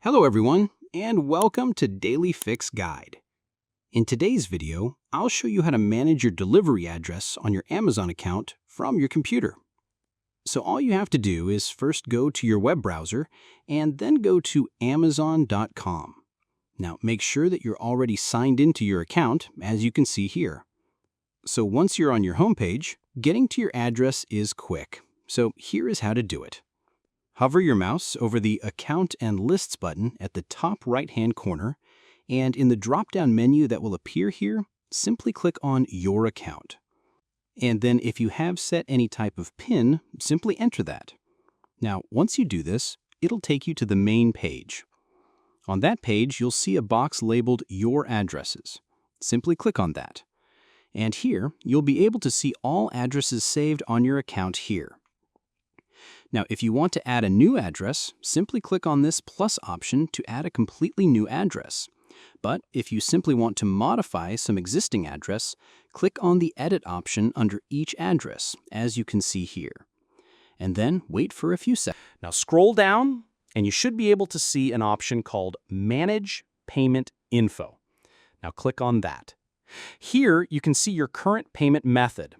Hello everyone, and welcome to Daily Fix Guide. In today's video, I'll show you how to manage your delivery address on your Amazon account from your computer. So all you have to do is first go to your web browser and then go to Amazon.com. Now make sure that you're already signed into your account, as you can see here. So once you're on your homepage, getting to your address is quick. So here is how to do it. Hover your mouse over the Account and Lists button at the top right-hand corner, and in the drop-down menu that will appear here, simply click on Your Account. And then if you have set any type of PIN, simply enter that. Now, once you do this, it'll take you to the main page. On that page, you'll see a box labeled Your Addresses. Simply click on that. And here, you'll be able to see all addresses saved on your account here. Now, if you want to add a new address, simply click on this plus option to add a completely new address. But if you simply want to modify some existing address, click on the Edit option under each address, as you can see here. And then wait for a few seconds. Now scroll down, and you should be able to see an option called Manage Payment Info. Now click on that. Here, you can see your current payment method.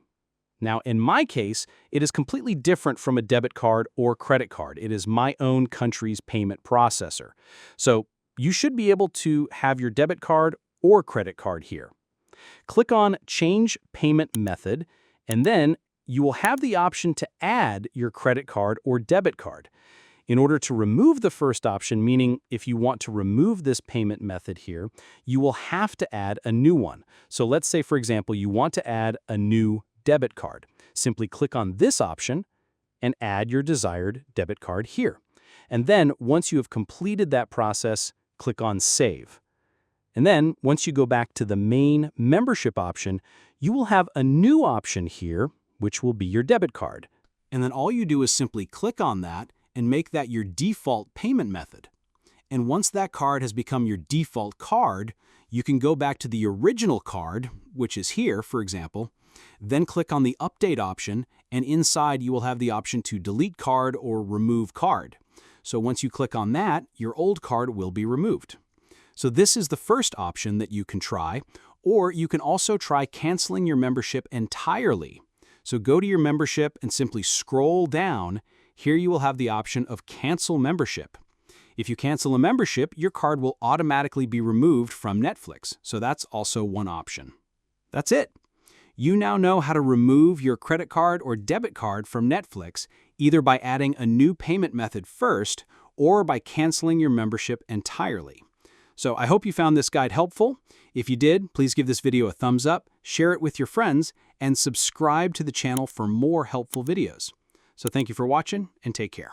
Now, in my case, it is completely different from a debit card or credit card. It is my own country's payment processor. So you should be able to have your debit card or credit card here. Click on Change Payment Method, and then you will have the option to add your credit card or debit card. In order to remove the first option, meaning if you want to remove this payment method here, you will have to add a new one. So let's say, for example, you want to add a new debit card. Simply click on this option and add your desired debit card here. And then once you have completed that process, click on Save. And then once you go back to the main membership option, you will have a new option here, which will be your debit card. And then all you do is simply click on that and make that your default payment method. And once that card has become your default card, you can go back to the original card, which is here, for example, then click on the Update option, and inside you will have the option to delete card or remove card. So once you click on that, your old card will be removed. So this is the first option that you can try, or you can also try canceling your membership entirely. So go to your membership and simply scroll down. Here you will have the option of Cancel Membership. If you cancel a membership, your card will automatically be removed from Netflix, so that's also one option. That's it. You now know how to remove your credit card or debit card from Netflix, either by adding a new payment method first or by canceling your membership entirely. So I hope you found this guide helpful. If you did, please give this video a thumbs up, share it with your friends, and subscribe to the channel for more helpful videos. So thank you for watching, and take care.